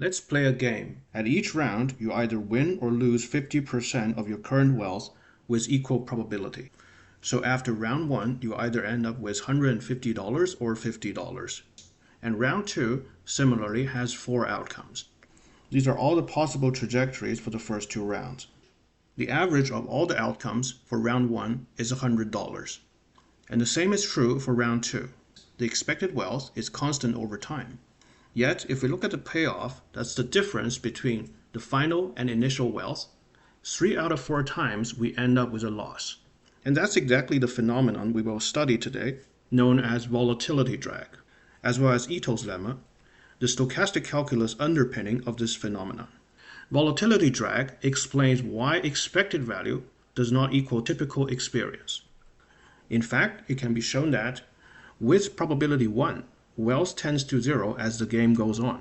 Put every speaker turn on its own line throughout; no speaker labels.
Let's play a game. At each round, you either win or lose 50% of your current wealth with equal probability. So after round 1, you either end up with $150 or $50. And round 2, similarly, has 4 outcomes. These are all the possible trajectories for the first 2 rounds. The average of all the outcomes for round 1 is $100. And the same is true for round 2. The expected wealth is constant over time. Yet, if we look at the payoff, that's the difference between the final and initial wealth, 3 out of 4 times we end up with a loss. And that's exactly the phenomenon we will study today, known as volatility drag, as well as Ito's lemma, the stochastic calculus underpinning of this phenomenon. Volatility drag explains why expected value does not equal typical experience. In fact, it can be shown that with probability 1, wealth tends to 0 as the game goes on.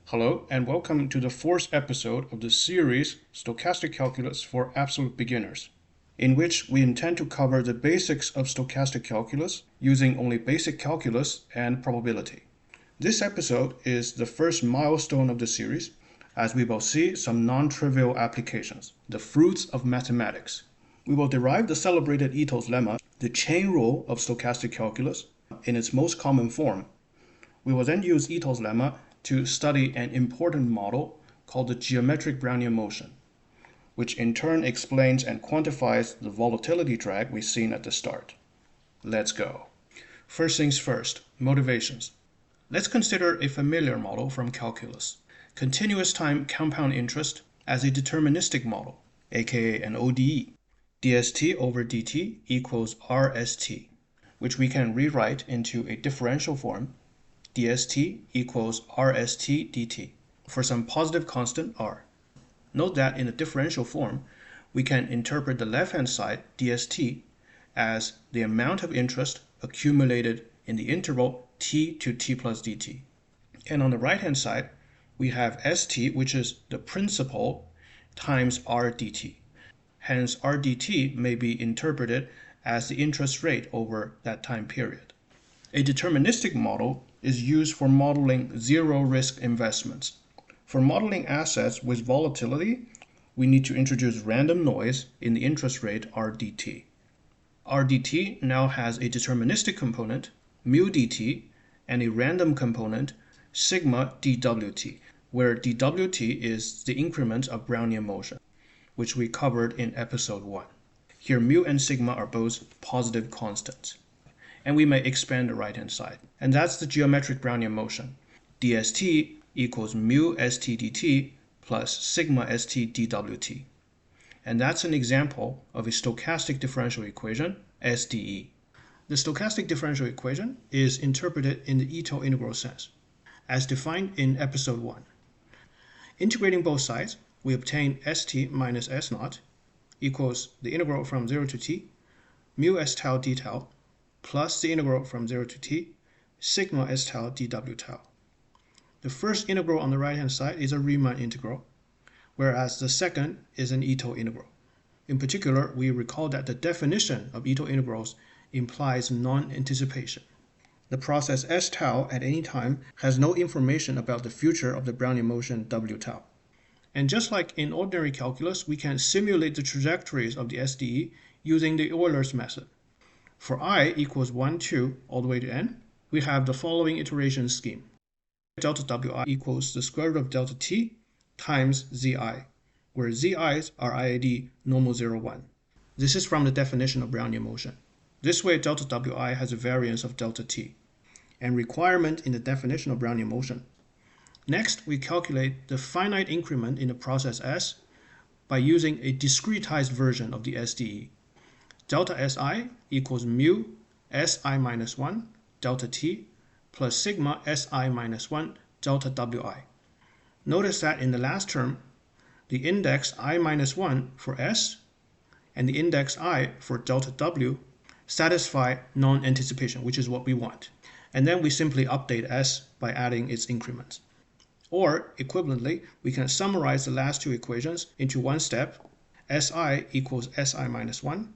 Hello, and welcome to the 4th episode of the series Stochastic Calculus for Absolute Beginners, in which we intend to cover the basics of stochastic calculus using only basic calculus and probability. This episode is the first milestone of the series, as we will see some non-trivial applications, the fruits of mathematics. We will derive the celebrated Ito's lemma, the chain rule of stochastic calculus, in its most common form. We will then use Ito's lemma to study an important model called the geometric Brownian motion, which in turn explains and quantifies the volatility drag we've seen at the start. Let's go. First things first, motivations. Let's consider a familiar model from calculus, continuous time compound interest as a deterministic model, aka an ODE. dst over dt equals rst, which we can rewrite into a differential form, dst equals rst dt, for some positive constant r. Note that in the differential form, we can interpret the left-hand side, dst, as the amount of interest accumulated in the interval t to t plus dt. And on the right-hand side, we have st, which is the principal, times r dt. Hence, r dt may be interpreted as the interest rate over that time period. A deterministic model is used for modeling zero-risk investments. For modeling assets with volatility, we need to introduce random noise in the interest rate rdt. rdt now has a deterministic component, mu dt, and a random component, sigma dwt, where dwt is the increment of Brownian motion, which we covered in episode 1. Here mu and sigma are both positive constants. And we may expand the right-hand side. And that's the geometric Brownian motion. dst equals mu st dt plus sigma st dwt. And that's an example of a stochastic differential equation, SDE. The stochastic differential equation is interpreted in the Ito integral sense, as defined in episode 1. Integrating both sides, we obtain st minus s naught equals the integral from 0 to t, mu s tau d tau, plus the integral from 0 to t, sigma s tau dw tau. The first integral on the right-hand side is a Riemann integral, whereas the second is an Ito integral. In particular, we recall that the definition of Ito integrals implies non-anticipation. The process s tau at any time has no information about the future of the Brownian motion w tau. And just like in ordinary calculus, we can simulate the trajectories of the SDE using the Euler's method. For I equals 1, 2, all the way to n, we have the following iteration scheme. Delta wi equals the square root of delta t times zi, where zi's are IID normal 0, 1. This is from the definition of Brownian motion. This way, delta wi has a variance of delta t, and requirement in the definition of Brownian motion. Next, we calculate the finite increment in the process S by using a discretized version of the SDE. Delta Si equals mu Si minus 1 delta t plus sigma Si minus 1 delta Wi. Notice that in the last term, the index I minus 1 for S and the index I for delta W satisfy non-anticipation, which is what we want. And then we simply update S by adding its increments. Or, equivalently, we can summarize the last two equations into one step. Si equals Si minus 1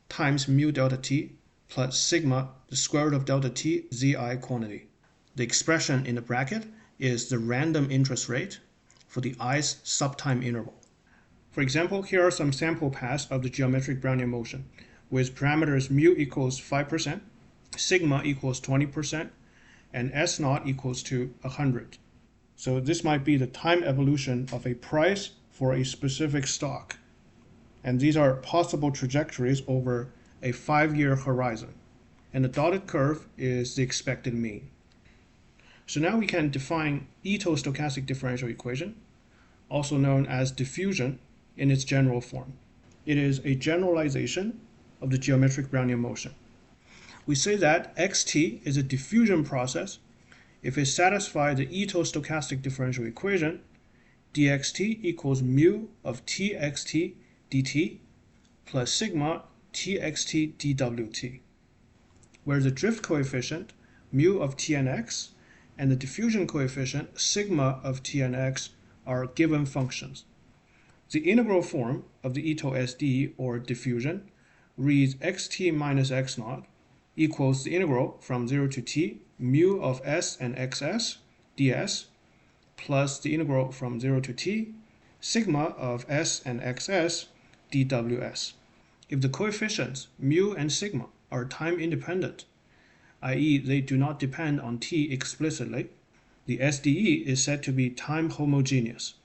times mu delta t plus sigma the square root of delta t zi quantity. The expression in the bracket is the random interest rate for the ith subtime interval. For example, here are some sample paths of the geometric Brownian motion with parameters mu equals 5%, sigma equals 20%, and S naught equals to 100. So this might be the time evolution of a price for a specific stock. And these are possible trajectories over a 5-year horizon. And the dotted curve is the expected mean. So now we can define Itô stochastic differential equation, also known as diffusion, in its general form. It is a generalization of the geometric Brownian motion. We say that xt is a diffusion process if it satisfies the Itô stochastic differential equation. Dxt equals mu of txt dt plus sigma txt dwt, where the drift coefficient mu of tnx and the diffusion coefficient sigma of tnx are given functions. The integral form of the Itô SDE, or diffusion, reads xt minus x naught equals the integral from 0 to t mu of s and xs ds plus the integral from 0 to t sigma of s and xs dws. If the coefficients mu and sigma are time independent, i.e. they do not depend on t explicitly, the SDE is said to be time homogeneous.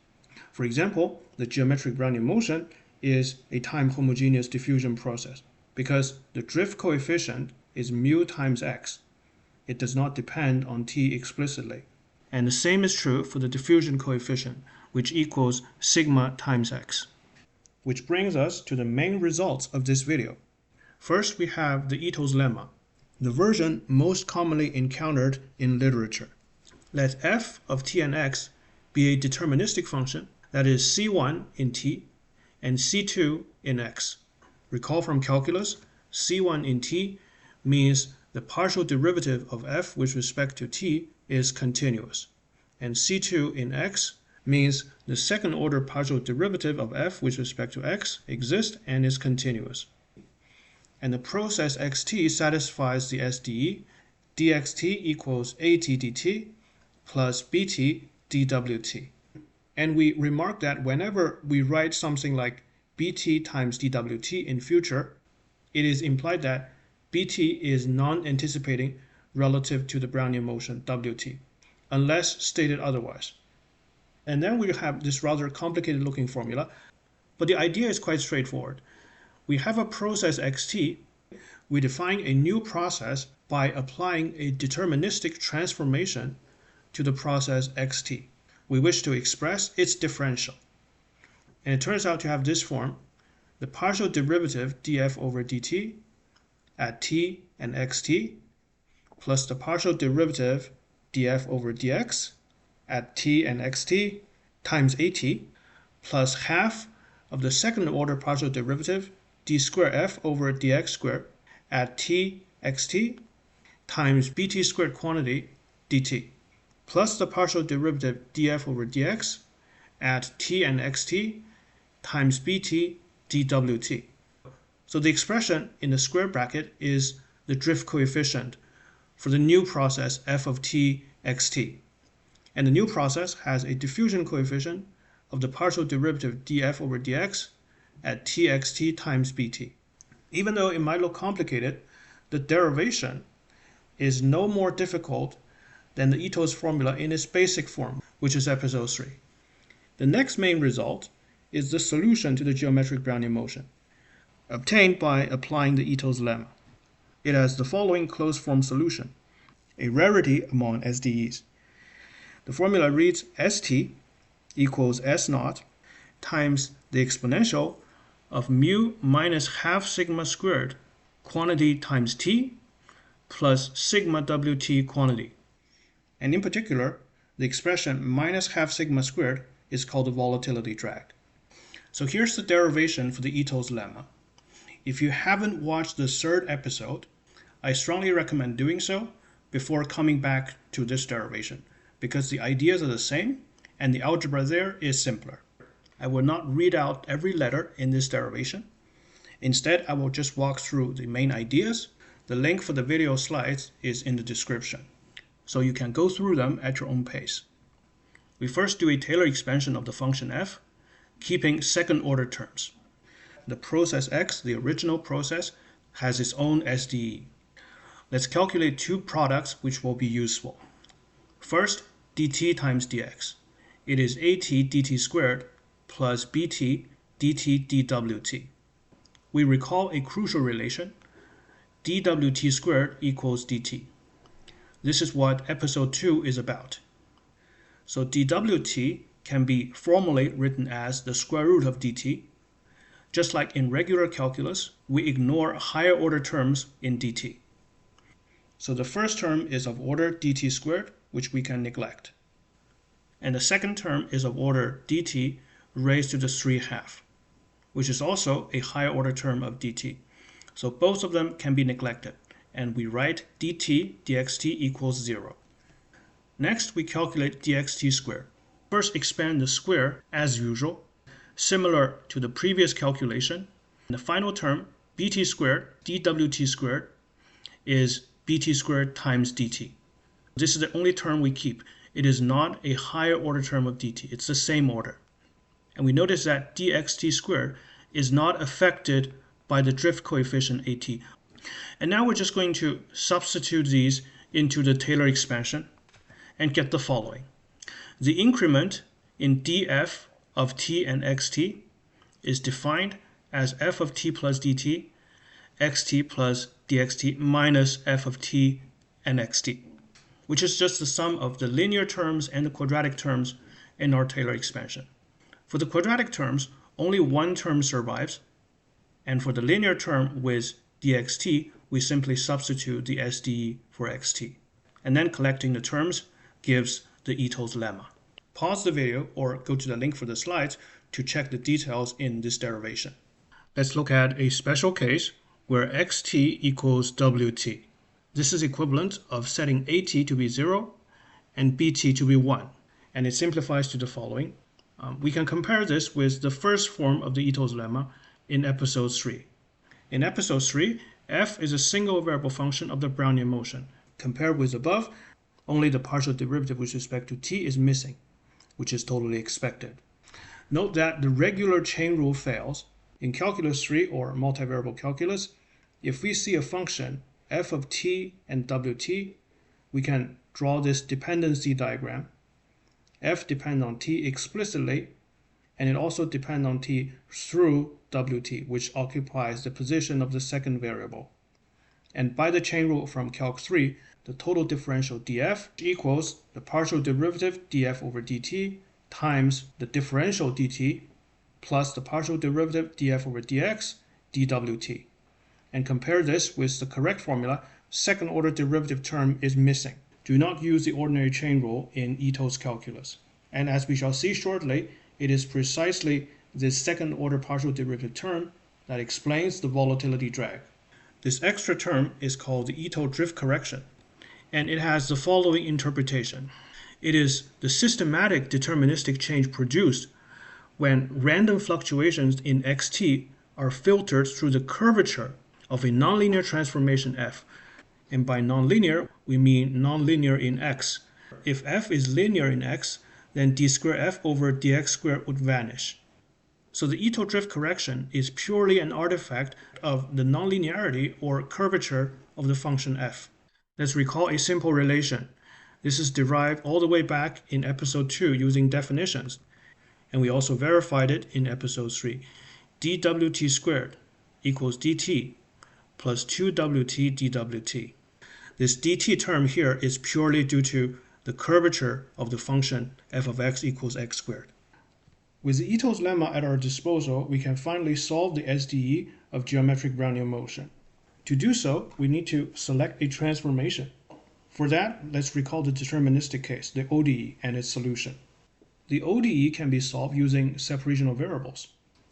For example, the geometric Brownian motion is a time homogeneous diffusion process because the drift coefficient is mu times x. It does not depend on t explicitly. And the same is true for the diffusion coefficient, which equals sigma times x. Which brings us to the main results of this video. First, we have the Itô's lemma, the version most commonly encountered in literature. Let f of t and x be a deterministic function that is c1 in t and c2 in x. Recall from calculus, c1 in t means the partial derivative of f with respect to t is continuous, and c2 in x means the second order partial derivative of f with respect to x exists and is continuous. And the process xt satisfies the SDE, dxt equals at dt plus bt dwt. And we remark that whenever we write something like bt times dwt in future, it is implied that bt is non-anticipating relative to the Brownian motion wt, unless stated otherwise. And then we have this rather complicated looking formula, but the idea is quite straightforward. We have a process xt, we define a new process by applying a deterministic transformation to the process xt. We wish to express its differential. And it turns out to have this form: the partial derivative df over dt at t and xt plus the partial derivative df over dx at t and xt times at plus half of the second order partial derivative d squared f over dx squared at t xt times bt squared quantity dt plus the partial derivative df over dx at t and xt times bt dwt. So the expression in the square bracket is the drift coefficient for the new process f of t xt. And the new process has a diffusion coefficient of the partial derivative df over dx at txt times bt. Even though it might look complicated, the derivation is no more difficult than the Itô's formula in its basic form, which is episode 3. The next main result is the solution to the geometric Brownian motion, obtained by applying the Itô's lemma. It has the following closed form solution, a rarity among SDEs. The formula reads st equals s naught times the exponential of mu minus half sigma squared quantity times t plus sigma wt quantity. And in particular, the expression minus half sigma squared is called the volatility drag. So here's the derivation for the Itô's lemma. If you haven't watched the third episode, I strongly recommend doing so before coming back to this derivation, because the ideas are the same and the algebra there is simpler. I will not read out every letter in this derivation. Instead, I will just walk through the main ideas. The link for the video slides is in the description, so you can go through them at your own pace. We first do a Taylor expansion of the function f, keeping second order terms. The process x, the original process, has its own SDE. Let's calculate two products which will be useful. First, dt times dx. It is at dt squared plus bt dt dwt. We recall a crucial relation, dwt squared equals dt. This is what episode 2 is about. So dwt can be formally written as the square root of dt. Just like in regular calculus, we ignore higher order terms in dt. So the first term is of order dt squared, which we can neglect. And the second term is of order dt raised to the 3/2, which is also a higher order term of dt. So both of them can be neglected, and we write dt dxt equals 0. Next, we calculate dxt squared. First, expand the square as usual, similar to the previous calculation. The final term, bt squared dwt squared, is bt squared times dt. This is the only term we keep. It is not a higher order term of dt. It's the same order. And we notice that dxt squared is not affected by the drift coefficient at. And now we're just going to substitute these into the Taylor expansion and get the following. The increment in df of t and xt is defined as f of t plus dt, xt plus dxt minus f of t and xt, which is just the sum of the linear terms and the quadratic terms in our Taylor expansion. For the quadratic terms, only one term survives, and for the linear term with dxt, we simply substitute the SDE for xt. And then collecting the terms gives the Ito's lemma. Pause the video or go to the link for the slides to check the details in this derivation. Let's look at a special case where xt equals wt. This is equivalent of setting at to be 0 and bt to be 1, and it simplifies to the following. We can compare this with the first form of the Ito's lemma in episode 3. In episode 3, f is a single variable function of the Brownian motion. Compared with above, only the partial derivative with respect to t is missing, which is totally expected. Note that the regular chain rule fails. In calculus 3 or multivariable calculus, if we see a function f of t and wt, we can draw this dependency diagram. F depends on t explicitly, and it also depends on t through wt, which occupies the position of the second variable. And by the chain rule from Calc 3, the total differential df equals the partial derivative df over dt times the differential dt plus the partial derivative df over dx dwt. And compare this with the correct formula, second order derivative term is missing. Do not use the ordinary chain rule in Ito's calculus. And as we shall see shortly, it is precisely this second order partial derivative term that explains the volatility drag. This extra term is called the Ito drift correction, and it has the following interpretation. It is the systematic deterministic change produced when random fluctuations in xt are filtered through the curvature of a nonlinear transformation f. And by nonlinear, we mean nonlinear in x. If f is linear in x, then d squared f over dx squared would vanish. So the Ito drift correction is purely an artifact of the nonlinearity or curvature of the function f. Let's recall a simple relation. This is derived all the way back in episode 2 using definitions, and we also verified it in episode 3. dwt squared equals dt plus 2wt dwt. This dt term here is purely due to the curvature of the function f of x equals x squared. With the Ito's lemma at our disposal, we can finally solve the SDE of geometric Brownian motion. To do so, we need to select a transformation. For that, let's recall the deterministic case, the ODE, and its solution. The ODE can be solved using separation of variables,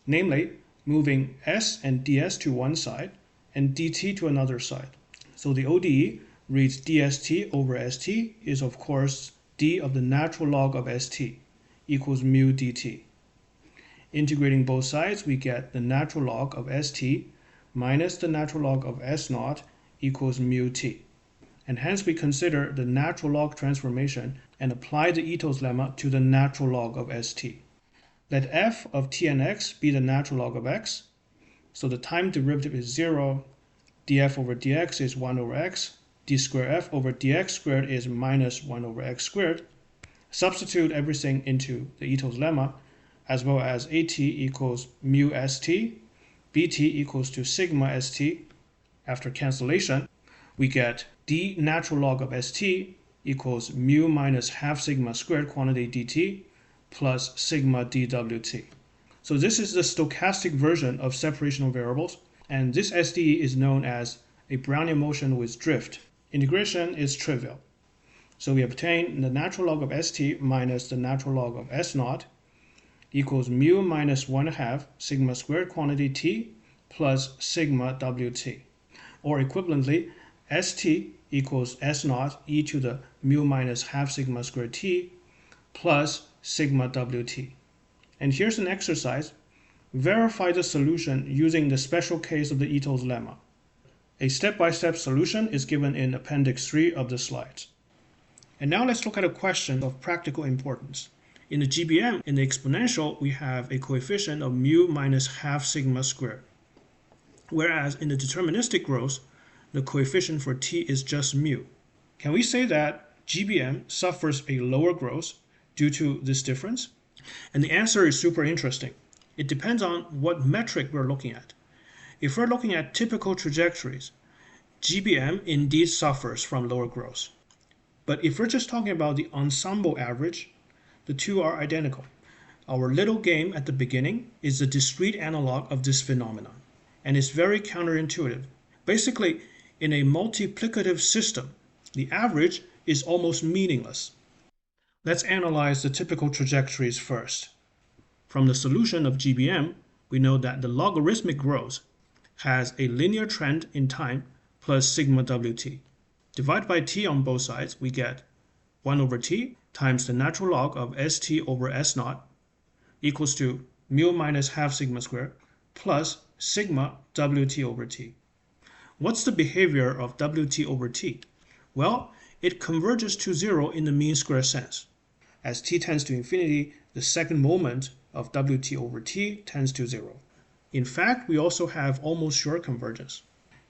namely moving s and ds to one side and dt to another side. So the ODE reads dst over st is of course d of the natural log of st equals mu dt. Integrating both sides, we get the natural log of st minus the natural log of s naught equals mu t. and hence we consider the natural log transformation and apply the Ito's lemma to the natural log of st. Let f of t and x be the natural log of x, so the time derivative is 0, df over dx is 1 over x, d squared f over dx squared is minus 1 over x squared. Substitute everything into the Ito's lemma, as well as at equals mu st, bt equals to sigma st. After cancellation, we get d natural log of st equals mu minus half sigma squared quantity dt plus sigma dwt. So this is the stochastic version of separation of variables, and this SDE is known as a Brownian motion with drift. Integration is trivial. So we obtain the natural log of st minus the natural log of s naught equals mu minus 1/2 sigma squared quantity t plus sigma wt. Or equivalently, st equals s naught e to the mu minus half sigma squared t plus sigma wt. And here's an exercise. Verify the solution using the special case of the Ito's lemma. A step-by-step solution is given in Appendix 3 of the slides. And now let's look at a question of practical importance. In the GBM, in the exponential, we have a coefficient of mu minus half sigma squared. Whereas in the deterministic growth, the coefficient for t is just mu. Can we say that GBM suffers a lower growth due to this difference? And the answer is super interesting. It depends on what metric we're looking at. If we're looking at typical trajectories, GBM indeed suffers from lower growth. But if we're just talking about the ensemble average, the two are identical. Our little game at the beginning is the discrete analog of this phenomenon, and it's very counterintuitive. Basically, in a multiplicative system, the average is almost meaningless. Let's analyze the typical trajectories first. From the solution of GBM, we know that the logarithmic growth has a linear trend in time plus sigma wt. Divide by t on both sides, we get 1 over t times the natural log of st over s naught equals to mu minus half sigma squared plus sigma wt over t. What's the behavior of wt over t? Well, it converges to 0 in the mean square sense. As t tends to infinity, the second moment of wt over t tends to 0. In fact, we also have almost sure convergence.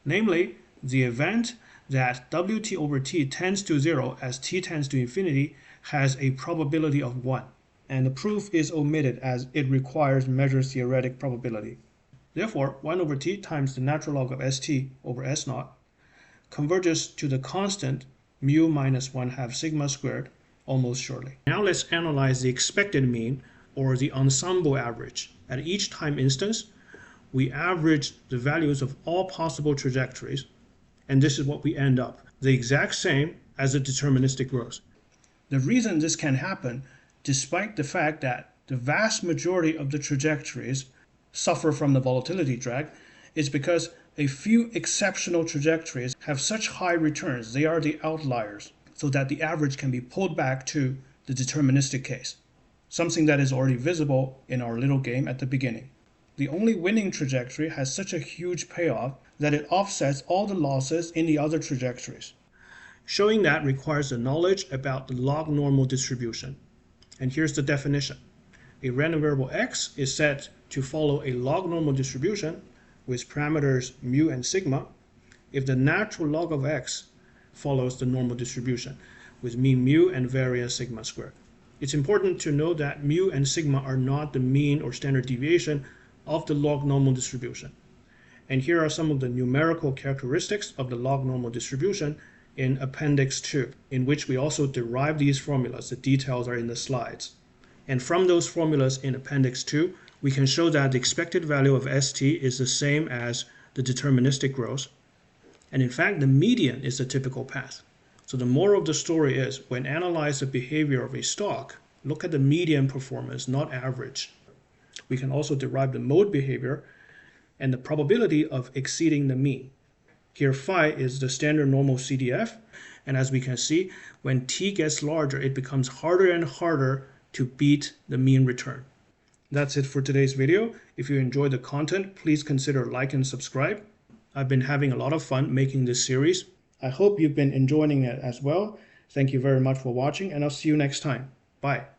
Namely, the event that wt over t tends to 0 as t tends to infinity has a probability of 1. And the proof is omitted as it requires measure theoretic probability. Therefore, 1 over t times the natural log of st over s naught converges to the constant mu minus 1/2 sigma squared almost surely. Now let's analyze the expected mean, or the ensemble average. At each time instance, we average the values of all possible trajectories, and this is what we end up, the exact same as the deterministic growth. The reason this can happen, despite the fact that the vast majority of the trajectories suffer from the volatility drag, is because a few exceptional trajectories have such high returns, they are the outliers, so that the average can be pulled back to the deterministic case, something that is already visible in our little game at the beginning. The only winning trajectory has such a huge payoff that it offsets all the losses in the other trajectories. Showing that requires the knowledge about the log normal distribution. And here's the definition. A random variable x is said to follow a log normal distribution with parameters mu and sigma if the natural log of x follows the normal distribution with mean mu and variance sigma squared. It's important to know that mu and sigma are not the mean or standard deviation of the log normal distribution. And here are some of the numerical characteristics of the log normal distribution in Appendix 2, in which we also derive these formulas. The details are in the slides. And from those formulas in Appendix 2, we can show that the expected value of st is the same as the deterministic growth. And in fact, the median is the typical path. So the moral of the story is, when analyze the behavior of a stock, look at the median performance, not average. We can also derive the mode behavior and the probability of exceeding the mean. Here phi is the standard normal CDF, and as we can see, when t gets larger, it becomes harder and harder to beat the mean return. That's it for today's video. If you enjoyed the content, please consider like and subscribe. I've been having a lot of fun making this series.
I hope you've been enjoying it as well. Thank you very much for watching, and I'll see you next time. Bye.